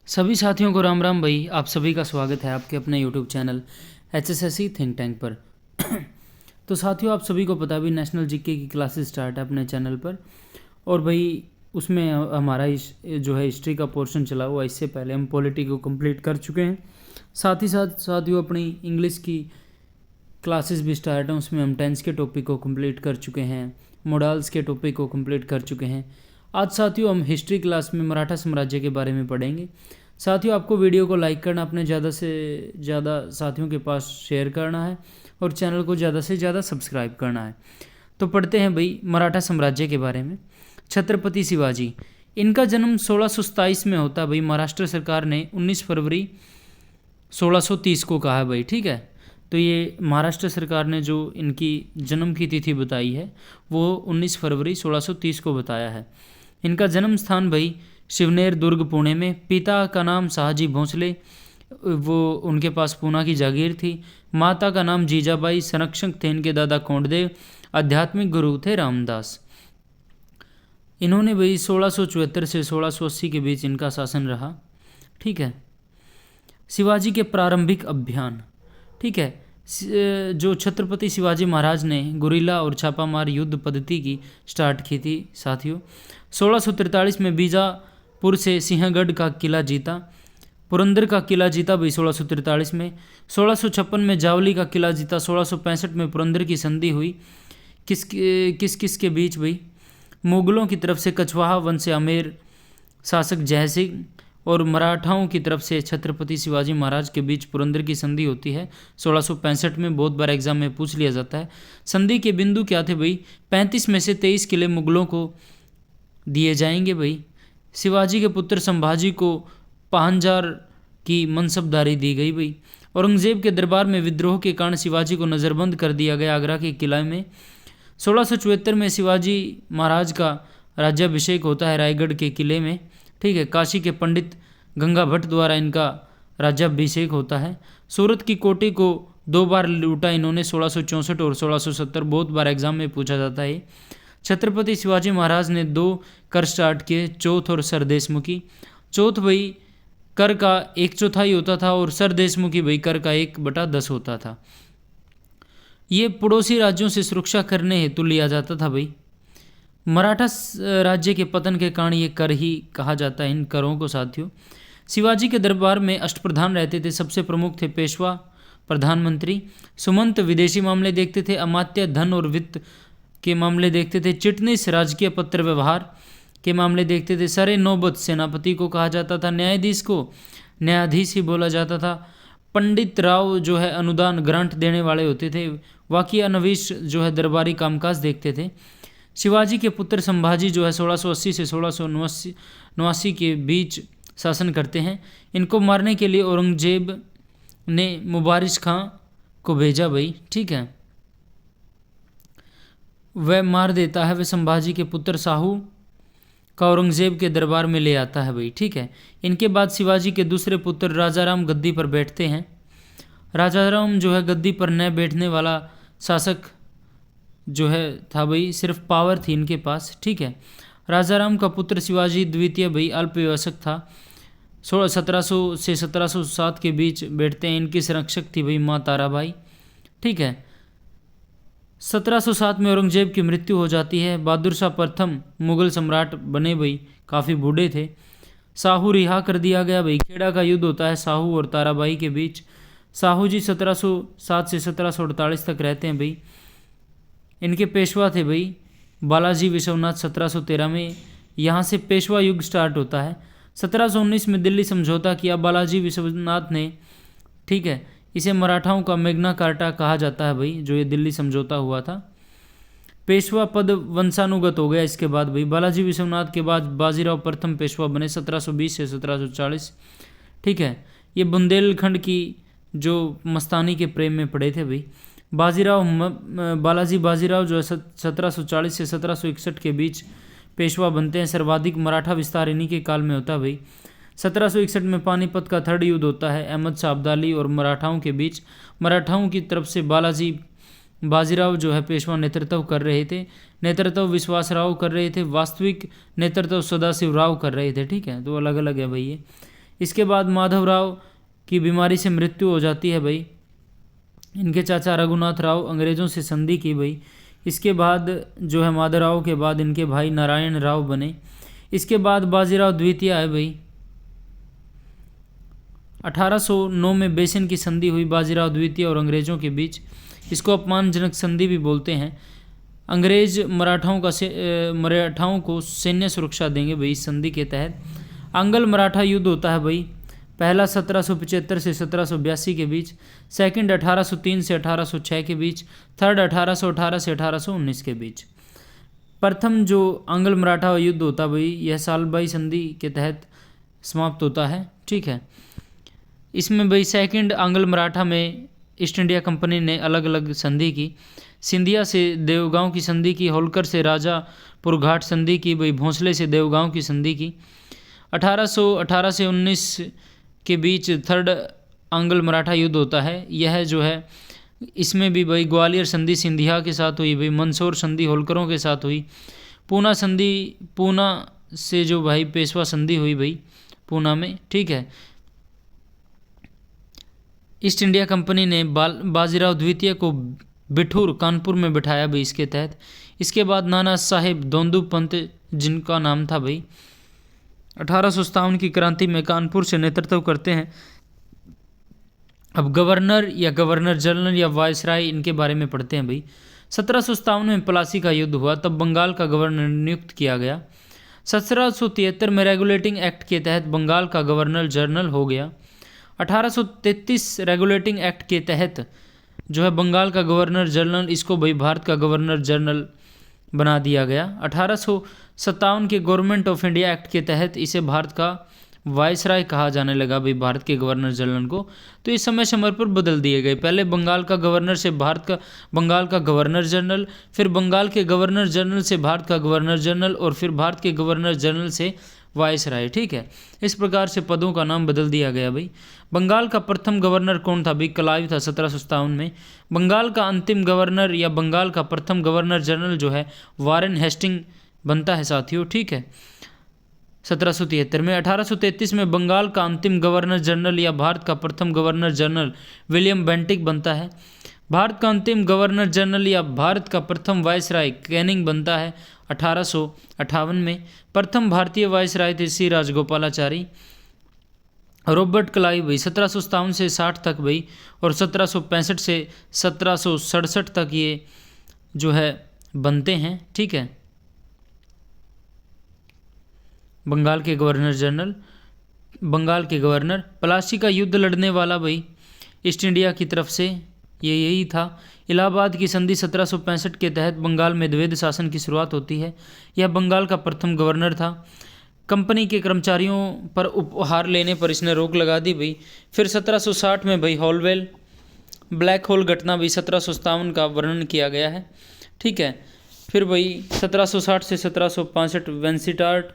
सभी साथियों को राम राम भाई। आप सभी का स्वागत है आपके अपने YouTube channel HSSC think tank पर। तो साथियों, आप सभी को पता भी नेशनल जीके की क्लासेस स्टार्ट है अपने चैनल पर। और भाई उसमें हमारा जो है हिस्ट्री का पोर्शन चला हुआ। इससे पहले हम पॉलिटी को कंप्लीट कर चुके हैं। साथ ही साथ साथियों अपनी इंग्लिश की क्लासेस भी स्टार्ट हैं। उसमें हम टेंस के टॉपिक को कंप्लीट कर चुके हैं, मॉडल्स के टॉपिक को कंप्लीट कर चुके हैं। आज साथियों हम हिस्ट्री क्लास में मराठा साम्राज्य के बारे में पढ़ेंगे। साथियों आपको वीडियो को लाइक करना, अपने ज़्यादा से ज़्यादा साथियों के पास शेयर करना है और चैनल को ज़्यादा से ज़्यादा सब्सक्राइब करना है। तो पढ़ते हैं भाई मराठा साम्राज्य के बारे में। छत्रपति शिवाजी, इनका जन्म 1627 में होता है भाई। महाराष्ट्र सरकार ने 19 फरवरी 1630 को कहा है भाई, ठीक है। तो ये महाराष्ट्र सरकार ने जो इनकी जन्म की तिथि बताई है वो 19 फरवरी 1630 को बताया है। इनका जन्म स्थान भाई शिवनेर दुर्ग पुणे में। पिता का नाम शाहजी भोंसले, वो उनके पास पूना की जागीर थी। माता का नाम जीजाबाई, संरक्षक थे इनके दादा कोंडदेव, आध्यात्मिक गुरु थे रामदास। इन्होंने भाई 1674 से 1680 के बीच इनका शासन रहा, ठीक है। शिवाजी के प्रारंभिक अभियान, ठीक है। जो छत्रपति शिवाजी महाराज ने गुरिल्ला और छापामार युद्ध पद्धति की स्टार्ट की थी साथियों। 1643 में बीजापुर से सिंहगढ़ का किला जीता। पुरंदर का किला जीता भाई 1643 में। 1656 में जावली का किला जीता। 1665 में पुरंदर की संधि हुई किस के बीच भाई? मुगलों की तरफ से कछवाहा वंश से आमेर शासक जयसिंह और मराठाओं की तरफ से छत्रपति शिवाजी महाराज के बीच पुरंदर की संधि होती है 1665 में। बहुत बार एग्जाम में पूछ लिया जाता है। संधि के बिंदु क्या थे भाई? 35 में से 23 किले मुगलों को दिए जाएंगे भाई। शिवाजी के पुत्र संभाजी को पाहनजार की मनसबदारी दी गई भाई। औरंगजेब के दरबार में विद्रोह के कारण शिवाजी को नज़रबंद कर दिया गया आगरा के किला में। 1674 में शिवाजी महाराज का राज्याभिषेक होता है रायगढ़ के किले में, ठीक है। काशी के पंडित गंगा भट्ट द्वारा इनका राज्याभिषेक होता है। सूरत की कोठी को 2 बार लूटा इन्होंने, 1664 और 1670। बहुत बार एग्जाम में पूछा जाता है। छत्रपति शिवाजी महाराज ने 2 कर स्टार्ट किए, चौथ और सरदेशमुखी। चौथ भाई कर का 1/4 होता था और सरदेशमुखी भाई कर का 1/10 होता था। ये पड़ोसी राज्यों से सुरक्षा करने हेतु लिया जाता था भाई। मराठा राज्य के पतन के कारण ये कर ही कहा जाता है इन करों को साथियों। शिवाजी के दरबार में अष्टप्रधान रहते थे। सबसे प्रमुख थे पेशवा, प्रधानमंत्री, सुमंत विदेशी मामले देखते थे, अमात्य धन और वित्त के मामले देखते थे, चिटनीस राजकीय पत्र व्यवहार के मामले देखते थे, सरे नौबत सेनापति को कहा जाता था, न्यायाधीश को न्यायाधीश ही बोला जाता था, पंडित राव जो है अनुदान ग्रांट देने वाले होते थे, वाकिया नवीश जो है दरबारी कामकाज देखते थे। शिवाजी के पुत्र संभाजी जो है 1680 से 1689 के बीच शासन करते हैं। इनको मारने के लिए औरंगजेब ने मुबारिश खां को भेजा भाई, ठीक है। वह मार देता है। वह संभाजी के पुत्र साहू का औरंगजेब के दरबार में ले आता है भाई, ठीक है। इनके बाद शिवाजी के दूसरे पुत्र राजाराम गद्दी पर बैठते हैं। राजाराम जो है गद्दी पर न बैठने वाला शासक जो है था भाई, सिर्फ पावर थी इनके पास, ठीक है। राजाराम का पुत्र शिवाजी द्वितीय भाई अल्पवयस्क था। 1700 से 1707 के बीच बैठते हैं। इनकी संरक्षक थी भाई माँ ताराबाई, ठीक है। 1707 में औरंगजेब की मृत्यु हो जाती है। बहादुर शाह प्रथम मुगल सम्राट बने भाई, काफ़ी बूढ़े थे। साहू रिहा कर दिया गया भाई। खेड़ा का युद्ध होता है साहू और ताराबाई के बीच। साहू जी 1707 से 1748 तक रहते हैं भाई। इनके पेशवा थे भाई बालाजी विश्वनाथ 1713 में। यहाँ से पेशवा युग स्टार्ट होता है। 1719 में दिल्ली समझौता किया बालाजी विश्वनाथ ने, ठीक है। इसे मराठाओं का मेग्ना कार्टा कहा जाता है भाई, जो ये दिल्ली समझौता हुआ था। पेशवा पद वंशानुगत हो गया इसके बाद भाई। बालाजी विश्वनाथ के बाद बाजीराव प्रथम पेशवा बने 1720 से 1740, ठीक है। ये बुंदेलखंड की जो मस्तानी के प्रेम में पड़े थे भाई। बालाजी बाजीराव जो है 1740 से 1761 के बीच पेशवा बनते हैं। सर्वाधिक मराठा विस्तार इन्हीं के काल में होता है भाई। 1761 में पानीपत का थर्ड युद्ध होता है अहमद शाह अब्दाली और मराठाओं के बीच। मराठाओं की तरफ से बालाजी बाजीराव जो है पेशवा नेतृत्व कर रहे थे। नेतृत्व विश्वास राव कर रहे थे। वास्तविक नेतृत्व सदाशिव राव कर रहे थे, ठीक है। तो अलग अलग है भाई ये। इसके बाद माधवराव की बीमारी से मृत्यु हो जाती है भाई। इनके चाचा रघुनाथ राव अंग्रेज़ों से संधि की भाई। इसके बाद जो है माधवराव के बाद इनके भाई नारायण राव बने। इसके बाद बाजीराव द्वितीय है भाई। 1809 में बेसिन की संधि हुई बाजीराव द्वितीय और अंग्रेज़ों के बीच। इसको अपमानजनक संधि भी बोलते हैं। अंग्रेज मराठाओं को सैन्य सुरक्षा देंगे भाई इस संधि के तहत। आंग्ल मराठा युद्ध होता है भाई, पहला 1775 से 1782 के बीच, सेकंड 1803 से 1806 के बीच, थर्ड 1818 से 1819 के बीच। प्रथम जो आंग्ल मराठा युद्ध होता भाई, यह सालबाई संधि के तहत समाप्त होता है। ठीक है, इसमें भाई सेकंड आंग्ल मराठा में ईस्ट इंडिया कंपनी ने अलग अलग संधि की। सिंधिया से देवगांव की संधि की, होलकर से राजापुर घाट संधि की भाई, भोंसले से देवगांव की संधि की। 1818 से 19 के बीच थर्ड आंग्ल मराठा युद्ध होता है। यह जो है इसमें भी भाई ग्वालियर संधि सिंधिया के साथ हुई भाई, मंदसौर संधि होलकरों के साथ हुई, पूना संधि पूना से जो भाई पेशवा संधि हुई भाई पूना में। ठीक है, ईस्ट इंडिया कंपनी ने बाजीराव द्वितीय को बिठूर कानपुर में बिठाया भाई इसके तहत। इसके बाद नाना साहेब दोंदू पंत जिनका नाम था भाई, 1857 की क्रांति में कानपुर से नेतृत्व करते हैं। अब गवर्नर या गवर्नर जनरल या वायसराय इनके बारे में पढ़ते हैं भाई। 1757 में प्लासी का युद्ध हुआ, तब बंगाल का गवर्नर नियुक्त किया गया। 1773 में रेगुलेटिंग एक्ट के तहत बंगाल का गवर्नर जनरल हो गया। 1833 रेगुलेटिंग एक्ट के तहत जो है बंगाल का गवर्नर जनरल, इसको भाई भारत का गवर्नर जनरल बना दिया गया। 1857 के गवर्नमेंट ऑफ इंडिया एक्ट के तहत इसे भारत का वायसराय कहा जाने लगा भाई, भारत के गवर्नर जनरल को। तो इस समय समय पर बदल दिए गए, पहले बंगाल का गवर्नर से भारत का बंगाल का गवर्नर जनरल, फिर बंगाल के गवर्नर जनरल से भारत का गवर्नर जनरल, और फिर भारत के गवर्नर जनरल से वायसराय। ठीक है, इस प्रकार से पदों का नाम बदल दिया गया भाई। बंगाल का प्रथम गवर्नर कौन था भाई? क्लाइव था 1757 में। बंगाल का अंतिम गवर्नर या बंगाल का प्रथम गवर्नर जनरल जो है वारेन हेस्टिंग बनता है साथियों। ठीक है, 1773 में। 1833 में बंगाल का अंतिम गवर्नर जनरल या भारत का प्रथम गवर्नर जनरल विलियम बेंटिक बनता है। भारत का अंतिम गवर्नर जनरल या भारत का प्रथम वायसराय कैनिंग बनता है 1858 में। प्रथम भारतीय वायसराय थे सी राजगोपालाचारी। रॉबर्ट क्लाइव भाई 1757 से 60 तक भाई, और 1765 से 1767 तक ये जो है बनते हैं। ठीक है, बंगाल के गवर्नर जनरल, बंगाल के गवर्नर। प्लासी का युद्ध लड़ने वाला भाई ईस्ट इंडिया की तरफ से ये यही था। इलाहाबाद की संधि 1765 के तहत बंगाल में द्वैध शासन की शुरुआत होती है। यह बंगाल का प्रथम गवर्नर था। कंपनी के कर्मचारियों पर उपहार लेने पर इसने रोक लगा दी भाई। फिर 1760 में भाई हॉलवेल ब्लैक होल घटना भाई 1757 का वर्णन किया गया है। ठीक है, फिर भाई 1760 से 1765 वेंसिटार्ट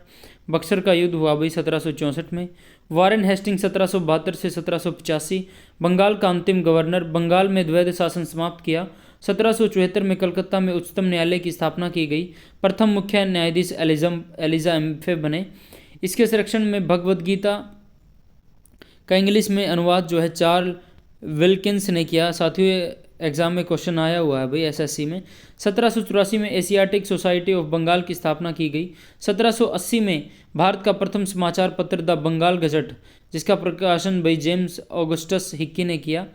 बक्सर का युद्ध हुआ भाई 1764 में। वारेन हेस्टिंग 1772 से 1785 बंगाल का अंतिम गवर्नर, बंगाल में द्वैध शासन समाप्त किया। 1774 में कलकत्ता में उच्चतम न्यायालय की स्थापना की गई। प्रथम मुख्य न्यायाधीश एलिजा एम्फे बने। इसके संरक्षण में भगवद गीता का इंग्लिश में अनुवाद जो है चार्ल्स विल्किंस ने किया। साथियों एग्जाम में क्वेश्चन आया हुआ है भाई एसएससी में। 1784 में एशियाटिक सोसाइटी ऑफ बंगाल की स्थापना की गई। 1780 में भारत का प्रथम समाचार पत्र द बंगाल गजट, जिसका प्रकाशन भाई जेम्स ऑगस्टस हिक्की ने किया।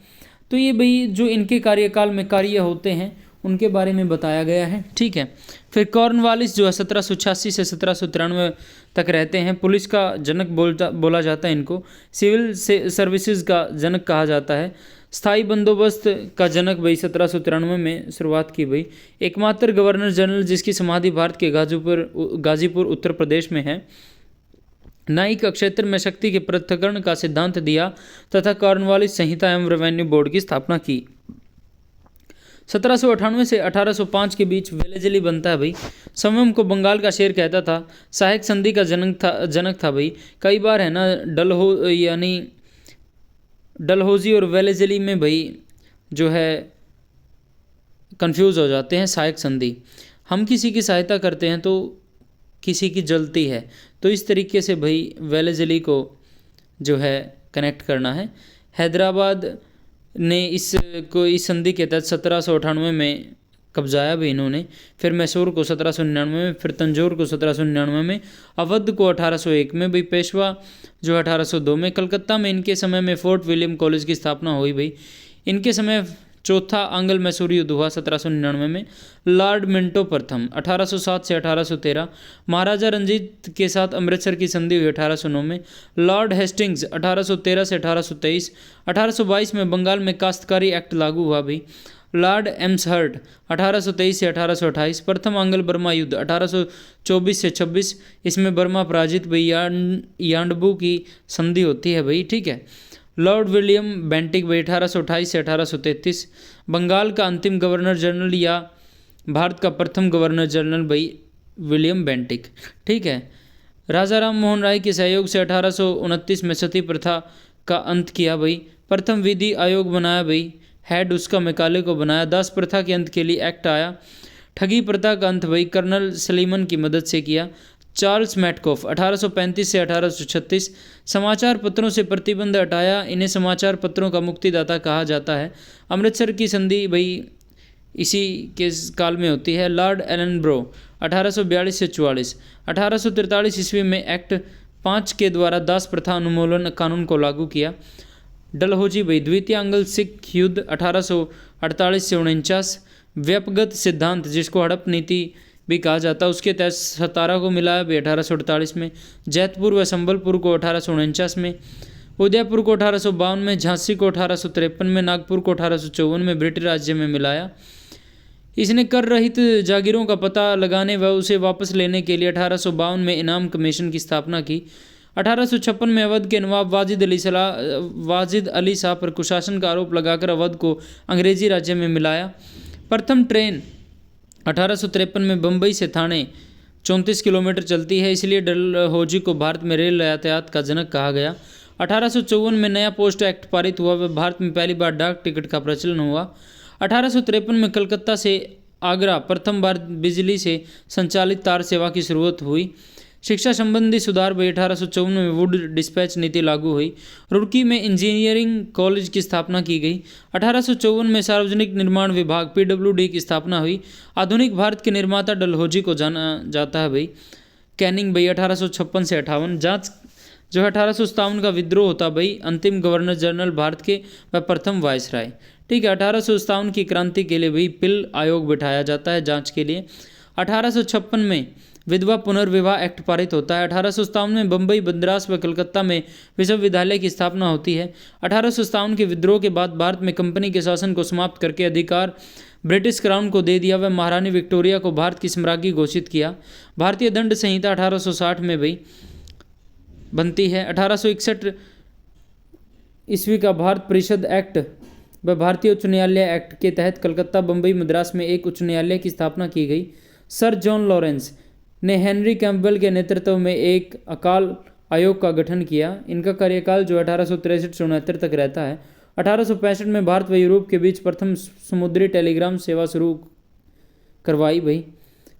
तो ये भाई जो इनके कार्यकाल में कार्य होते हैं उनके बारे में बताया गया है। ठीक है, फिर कॉर्नवालिस जो है 1786 से 1793 तक रहते हैं। पुलिस का जनक बोला जाता है इनको। सिविल सर्विसेज का जनक कहा जाता है। स्थायी बंदोबस्त का जनक भाई 1793 में शुरुआत की भाई। एकमात्र गवर्नर जनरल जिसकी समाधि भारत के गाजीपुर उत्तर प्रदेश में है। न्यायिक क्षेत्र में शक्ति के पृथक्करण का सिद्धांत दिया तथा कॉर्नवालिस संहिता एवं रेवेन्यू बोर्ड की स्थापना की। 1798 से 1805 के बीच वेलेजली बनता है भाई। संवम को बंगाल का शेर कहता था। सहायक संधि का जनक था भाई। कई बार है ना डलहौजी और वेलेजली में भाई जो है कंफ्यूज हो जाते हैं। सहायक संधि, हम किसी की सहायता करते हैं तो किसी की जलती है, तो इस तरीके से भाई वेलेजली को जो है कनेक्ट करना है। हैदराबाद ने इस संधि के तहत 1798 में कब्जाया भी इन्होंने, फिर मैसूर को 1799 में, फिर तंजौर को 1799 में, अवध को 1801 में भाई, पेशवा जो है 1802 में। कलकत्ता में इनके समय में फोर्ट विलियम कॉलेज की स्थापना हुई भाई। इनके समय चौथा आंग्ल मैसूर युद्ध हुआ 1799 में। लॉर्ड मिंटो प्रथम 1807 से 1813, महाराजा रंजीत के साथ अमृतसर की संधि हुई 1809 में। लॉर्ड हेस्टिंग्स 1813 से 1823, 1822 में बंगाल में काश्तकारी एक्ट लागू हुआ भी। लॉर्ड एम्सहर्ट 1823 से 1828, प्रथम आंग्ल बर्मा युद्ध 1824 से 26, इसमें बर्मा पराजित भाई, यांडबू की संधि होती है भाई, ठीक है। लॉर्ड विलियम बेंटिक भाई 1828 से 1833, बंगाल का अंतिम गवर्नर जनरल या भारत का प्रथम गवर्नर जनरल भाई विलियम बेंटिक, ठीक है। राजा राम मोहन राय के सहयोग से 1829 में सती प्रथा का अंत किया भाई। प्रथम विधि आयोग बनाया भाई, हेड उसका मैकाले को बनाया। दास प्रथा के अंत के लिए एक्ट आया। ठगी प्रथा का अंत भाई कर्नल सलीमन की मदद से किया। चार्ल्स मैटकॉफ 1835 से 1836, समाचार पत्रों से प्रतिबंध हटाया, इन्हें समाचार पत्रों का मुक्तिदाता कहा जाता है। अमृतसर की संधि भाई इसी के काल में होती है। लॉर्ड एलनब्रो 1842 से 44, 1843 ईस्वी में एक्ट 5 के द्वारा दास प्रथा उन्मूलन कानून को लागू किया। डलहौजी भाई द्वितीय आंग्ल सिख युद्ध 1848 से 49, व्यपगत सिद्धांत जिसको हड़प नीति भी कहा जाता है उसके तहत सतारा को मिलाया भी 1848 में। जैतपुर व संबलपुर को 1849 में, उदयपुर को 1852 में, झांसी को 1853 में, नागपुर को 1854 में ब्रिटिश राज्य में मिलाया। इसने कर रहित जागीरों का पता लगाने व उसे वापस लेने के लिए 1852 में इनाम कमीशन की स्थापना की। 1856 में अवध के नवाब वाजिद अली शाह पर कुशासन का आरोप लगाकर अवध को अंग्रेजी राज्य में मिलाया। प्रथम ट्रेन 1853 में बम्बई से थाने 34 किलोमीटर चलती है, इसलिए डलहौजी को भारत में रेल यातायात का जनक कहा गया। 1854 में नया पोस्ट एक्ट पारित हुआ व भारत में पहली बार डाक टिकट का प्रचलन हुआ। 1853 में कलकत्ता से आगरा प्रथम बार बिजली से संचालित तार सेवा की शुरुआत हुई। शिक्षा संबंधी सुधार भी 1854 में वुड डिस्पैच नीति लागू हुई। रुड़की में इंजीनियरिंग कॉलेज की स्थापना की गई। 1854 में सार्वजनिक निर्माण विभाग PWD की स्थापना हुई। आधुनिक भारत के निर्माता डलहौजी को जाना जाता है भाई। कैनिंग भाई 1856 से 58, जांच जो है 1857 का विद्रोह होता भाई, अंतिम गवर्नर जनरल भारत के व प्रथम वायसराय, ठीक है। 1857 की क्रांति के लिए भी पिल आयोग बिठाया जाता है जांच के लिए। 1856 में विधवा पुनर्विवाह एक्ट पारित होता है। 1857 में बम्बई, मद्रास व कलकत्ता में विश्वविद्यालय की स्थापना होती है। 1857 के विद्रोह के बाद भारत में कंपनी के शासन को समाप्त करके अधिकार ब्रिटिश क्राउन को दे दिया व महारानी विक्टोरिया को भारत की सम्राज्ञी घोषित किया। भारतीय दंड संहिता 1860 में भी बनती है। 1861 ईस्वी का भारत परिषद एक्ट व भारतीय उच्च न्यायालय एक्ट के तहत कलकत्ता, बम्बई, मद्रास में एक उच्च न्यायालय की स्थापना की गई। सर जॉन लॉरेंस ने हेनरी कैम्पबेल के नेतृत्व में एक अकाल आयोग का गठन किया। इनका कार्यकाल जो 1863 से 69 तक रहता है। 1865 में भारत व यूरोप के बीच प्रथम समुद्री टेलीग्राम सेवा शुरू करवाई गई।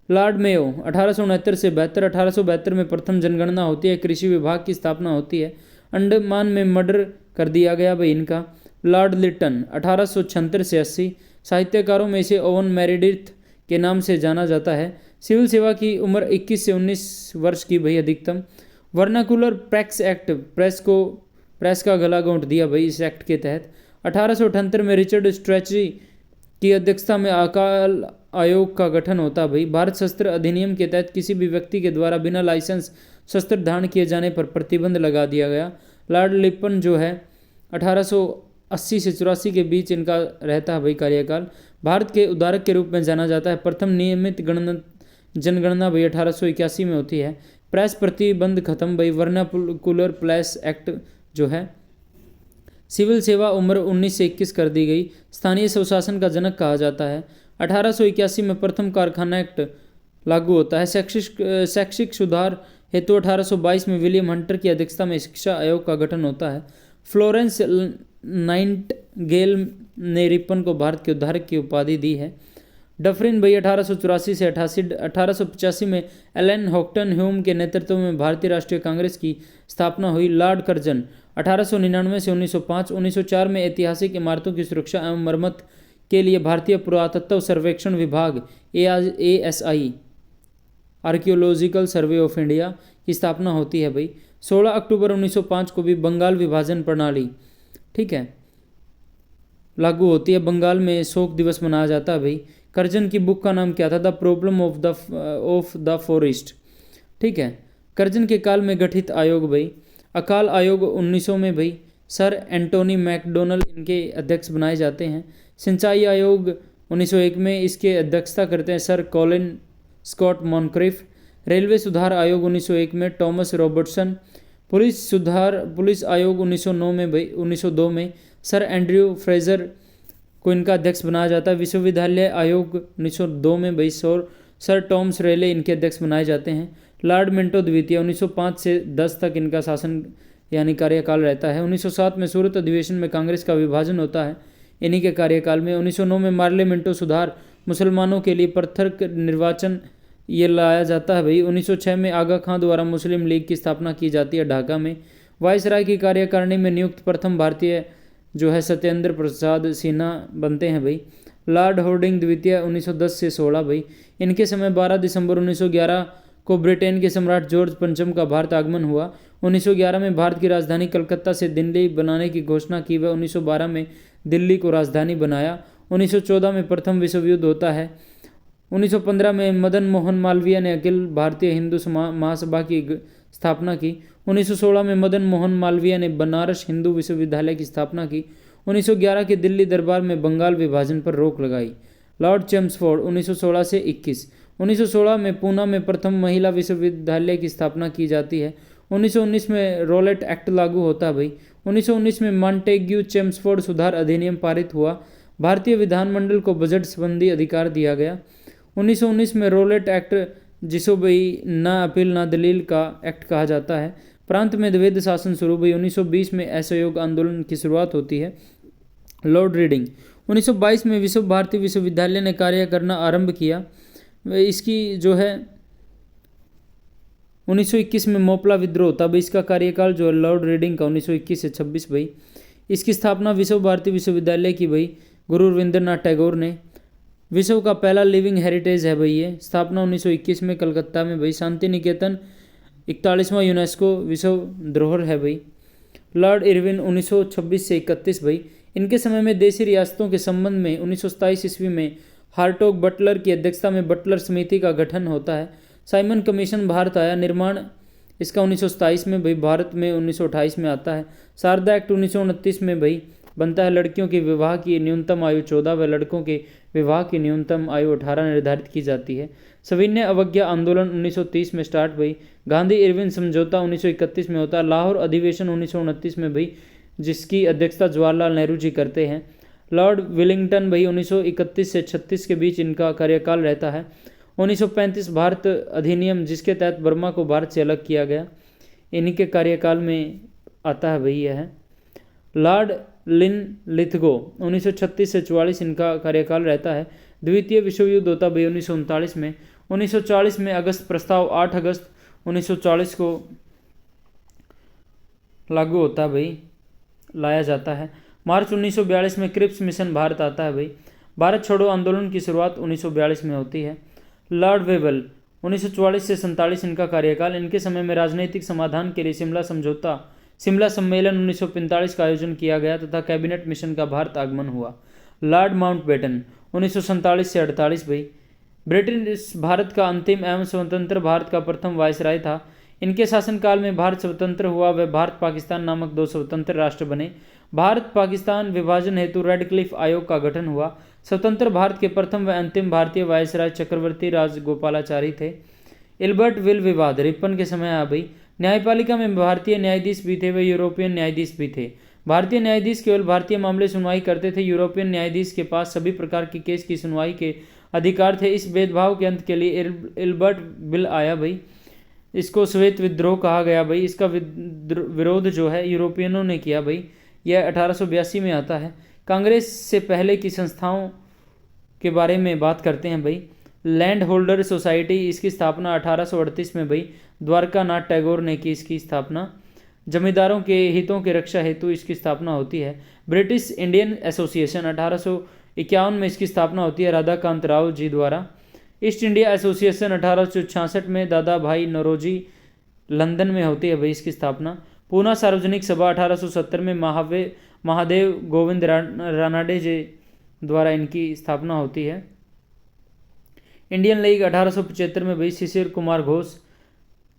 लॉर्ड मेयो 1869 से 72, 1872 में प्रथम जनगणना होती है। कृषि विभाग की स्थापना होती है। अंडमान में मर्डर कर दिया गया भाई इनका। लॉर्ड लिटन 1876 से 80, साहित्यकारों में इसे ओवन मेरेडिथ के नाम से जाना जाता है। सिविल सेवा की उम्र 21 से 19 वर्ष की भाई अधिकतम। वर्नाकुलर प्रेस एक्ट, प्रेस का गला घोंट दिया भाई इस एक्ट के तहत। 1878 में रिचर्ड स्ट्रेची की अध्यक्षता में अकाल आयोग का गठन होता भाई। भारत शस्त्र अधिनियम के तहत किसी भी व्यक्ति के द्वारा बिना लाइसेंस शस्त्र धारण किए जाने पर प्रतिबंध लगा दिया गया। लॉर्ड लिपन जो है 1880 से 84 के बीच इनका रहता है भाई कार्यकाल। भारत के उद्धारक के रूप में जाना जाता है। प्रथम नियमित जनगणना भाई 1881 में होती है। प्रेस प्रतिबंध खत्म भाई। वर्नाकुलर प्रेस एक्ट जो है। सिविल सेवा उम्र 19 से 21 कर दी गई। स्थानीय स्वशासन का जनक कहा जाता है। 1881 में प्रथम कारखाना एक्ट लागू होता है। शैक्षिक सुधार हेतु 1822 में विलियम हंटर की अध्यक्षता में शिक्षा आयोग का गठन होता है। फ्लोरेंस नाइटिंगेल ने रिपन को भारत के उद्धारक की उपाधि दी है। डफरिन भाई 1884 से 88, 1885 में एलन हॉक्टन ह्यूम के नेतृत्व में भारतीय राष्ट्रीय कांग्रेस की स्थापना हुई। लॉर्ड कर्जन 1899 से 1905। 1904 में ऐतिहासिक इमारतों की सुरक्षा एवं मरम्मत के लिए भारतीय पुरातत्व सर्वेक्षण विभाग ASI archaeological survey of India की स्थापना होती है भाई। 16 अक्टूबर 1905 को भी बंगाल विभाजन प्रणाली, ठीक है, लागू होती है। बंगाल में शोक दिवस मनाया जाता है भाई। कर्जन की बुक का नाम क्या था? The problem of the forest, ठीक है। कर्जन के काल में गठित आयोग भाई। अकाल आयोग 1900 में भाई सर एंटोनी मैकडोनल इनके अध्यक्ष बनाए जाते हैं। सिंचाई आयोग 1901 में इसके अध्यक्षता करते हैं सर कॉलिन स्कॉट मॉनक्रिफ। रेलवे सुधार आयोग 1901 में टॉमस रॉबर्टसन। पुलिस आयोग 1902 में सर एंड्रयू फ्रेजर को इनका अध्यक्ष बनाया जाता है। विश्वविद्यालय आयोग 1902 में भाई सर टॉमस रेले इनके अध्यक्ष बनाए जाते हैं। लॉर्ड मिंटो द्वितीय 1905 से 10 तक इनका शासन यानी कार्यकाल रहता है। 1907 में सूरत अधिवेशन में कांग्रेस का विभाजन होता है इन्हीं के कार्यकाल में। 1909 में पार्लियामेंटो सुधार, मुसलमानों के लिए पृथक निर्वाचन ये लाया जाता है भाई। 1906 में आगा खां द्वारा मुस्लिम लीग की स्थापना की जाती है ढाका में। वायसराय की कार्यकारिणी में नियुक्त प्रथम भारतीय जो है सत्येंद्र प्रसाद सिन्हा बनते हैं भाई। लॉर्ड हार्डिंग द्वितीय 1910 से 16 भाई। इनके समय 12 दिसंबर 1911 को ब्रिटेन के सम्राट जॉर्ज पंचम का भारत आगमन हुआ। 1911 में भारत की राजधानी कलकत्ता से दिल्ली बनाने की घोषणा की व 1912 में दिल्ली को राजधानी बनाया। 1914 में प्रथम विश्व युद्ध होता है। 1915 में मदन मोहन मालवीय ने अखिल भारतीय हिंदू महासभा की स्थापना की। 1916 में मदन मोहन मालवीय ने बनारस हिंदू विश्वविद्यालय की स्थापना की। 1911 के दिल्ली दरबार में बंगाल विभाजन पर रोक लगाई। लॉर्ड चेम्सफोर्ड 1916 से 21। 1916 में पूना में प्रथम महिला विश्वविद्यालय की स्थापना की जाती है। 1919 में रोलेट एक्ट लागू होता है भाई। 1919 में मॉन्टेग्यू चेम्सफोर्ड सुधार अधिनियम पारित हुआ। भारतीय विधानमंडल को बजट संबंधी अधिकार दिया गया। 1919 में रोलेट एक्ट, जिसो भाई ना अपील ना दलील का एक्ट कहा जाता है। प्रांत में द्वैध शासन शुरू हुई। 1920 में असहयोग आंदोलन की शुरुआत होती है। लॉर्ड रीडिंग 1922 में विश्व भारती विश्वविद्यालय ने कार्य करना आरंभ किया। इसकी जो है 1921 में मोपला विद्रोह, तब इसका कार्यकाल जो है लॉर्ड रीडिंग का 1921 से 26 भाई। इसकी स्थापना विश्व भारती विश्वविद्यालय की भाई गुरु रविंद्रनाथ टैगोर ने। विश्व का पहला लिविंग हेरिटेज है भाई ये। स्थापना 1921 में कलकत्ता में भाई। शांति निकेतन 41वां यूनेस्को विश्व धरोहर है भाई। लॉर्ड इरविन 1926 से 31 भाई। इनके समय में देशी रियासतों के संबंध में 1927 ईस्वी में हार्टोग बटलर की अध्यक्षता में बटलर समिति का गठन होता है। साइमन कमीशन भारत आया। निर्माण इसका 1927 में भाई। भारत में 1928 में आता है। शारदा एक्ट 1929 में भाई बनता है। लड़कियों के विवाह की न्यूनतम आयु 14 व लड़कों के विवाह की न्यूनतम आयु 18 निर्धारित की जाती है। सविनय अवज्ञा आंदोलन 1930 में स्टार्ट भाई। गांधी इरविन समझौता 1931 में होता है। लाहौर अधिवेशन 1929 में भाई, जिसकी अध्यक्षता जवाहरलाल नेहरू जी करते हैं। लॉर्ड विलिंगटन भाई 1931 से 36 के बीच इनका कार्यकाल रहता है। 1935 भारत अधिनियम, जिसके तहत बर्मा को भारत से अलग किया गया, इन्हीं के कार्यकाल में आता है भाई यह। लॉर्ड लिथगो 1936 से 44 इनका कार्यकाल रहता है। द्वितीय विश्व युद्ध होता भाई 1939 में। 1940 में अगस्त प्रस्ताव 8 अगस्त 1940 को लागू होता है भाई, लाया जाता है। मार्च 1942 में क्रिप्स मिशन भारत आता है भाई। भारत छोड़ो आंदोलन की शुरुआत 1942 में होती है। लॉर्ड वेवल 1944 से 47 इनका कार्यकाल। इनके समय में राजनीतिक समाधान के लिए शिमला सम्मेलन 1945 का आयोजन किया गया तथा कैबिनेट मिशन का भारत आगमन हुआ। लॉर्ड माउंटबेटन 1947 से 48 भाई। ब्रिटिश भारत का अंतिम एवं स्वतंत्र भारत का प्रथम वायसराय था। इनके शासनकाल में भारत स्वतंत्र हुआ व भारत पाकिस्तान नामक 2 स्वतंत्र राष्ट्र बने। भारत पाकिस्तान विभाजन हेतु रेडक्लिफ आयोग का गठन हुआ। स्वतंत्र भारत के प्रथम व अंतिम भारतीय वायसराय चक्रवर्ती राजगोपालाचारी थे। इल्बर्ट विल विवाद रिपन के समय आ गई। न्यायपालिका में भारतीय न्यायाधीश भी थे व यूरोपियन न्यायाधीश भी थे। भारतीय न्यायाधीश केवल भारतीय मामले सुनवाई करते थे। यूरोपियन न्यायाधीश के पास सभी प्रकार के केस की सुनवाई के अधिकार थे। इस भेदभाव के अंत के लिए इल्बर्ट बिल आया भाई। इसको श्वेत विद्रोह कहा गया भाई। इसका विरोध जो है यूरोपियनों ने किया भाई। यह 1882 में आता है। कांग्रेस से पहले की संस्थाओं के बारे में बात करते हैं भाई। लैंड होल्डर सोसाइटी, इसकी स्थापना 1838 में भाई द्वारका नाथ टैगोर ने की इसकी स्थापना। जमींदारों के हितों की रक्षा हेतु इसकी स्थापना होती है। ब्रिटिश इंडियन एसोसिएशन 1851 में इसकी स्थापना होती है राधाकांत राव जी द्वारा। ईस्ट इंडिया एसोसिएशन 1866 में दादा भाई नौरोजी लंदन में होती है भाई इसकी स्थापना। पूना सार्वजनिक सभा 1870 में महादेव गोविंद रानाडे जी द्वारा इनकी स्थापना होती है। इंडियन लीग 1875 में भाई शिशिर कुमार घोष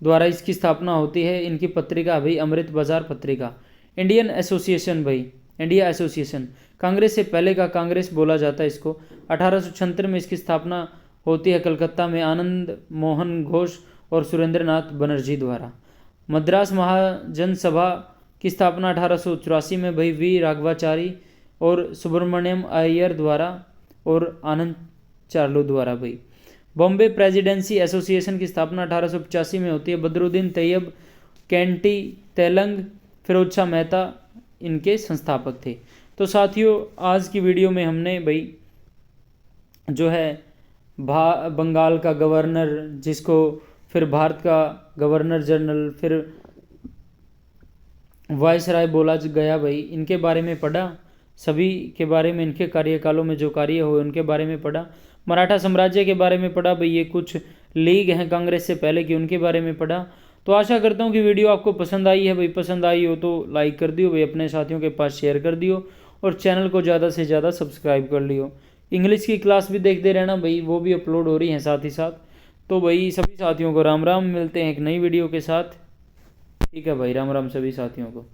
द्वारा इसकी स्थापना होती है। इनकी पत्रिका भाई अमृत बाजार पत्रिका। इंडियन एसोसिएशन भाई इंडिया एसोसिएशन कांग्रेस से पहले का कांग्रेस बोला जाता है इसको। 1876 में इसकी स्थापना होती है कलकत्ता में आनंद मोहन घोष और सुरेंद्रनाथ बनर्जी द्वारा। मद्रास महाजन सभा की स्थापना 1884 में भाई वी राघवाचारी और सुब्रमण्यम अय्यर द्वारा और आनंद चार्लो द्वारा भाई। बॉम्बे प्रेसिडेंसी एसोसिएशन की स्थापना 1885 में होती है। बदरुद्दीन तैयब, कैंटी तेलंग, फिरोज शाह मेहता इनके संस्थापक थे। तो साथियों आज की वीडियो में हमने भाई जो है बंगाल का गवर्नर, जिसको फिर भारत का गवर्नर जनरल, फिर वायसराय बोला गया भाई, इनके बारे में पढ़ा। सभी के बारे में, इनके कार्यकालों में जो कार्य हुए उनके बारे में पढ़ा। मराठा साम्राज्य के बारे में पढ़ा भाई, ये कुछ लीग हैं कांग्रेस से पहले की, उनके बारे में पढ़ा। तो आशा करता हूँ कि वीडियो आपको पसंद आई है भाई। पसंद आई हो तो लाइक कर दियो भाई, अपने साथियों के पास शेयर कर दियो और चैनल को ज़्यादा से ज़्यादा सब्सक्राइब कर लियो। इंग्लिश की क्लास भी देखते रहना भाई, वो भी अपलोड हो रही हैं साथ ही साथ। तो भाई सभी साथियों को राम राम, मिलते हैं एक नई वीडियो के साथ। ठीक है भाई, राम राम सभी साथियों को।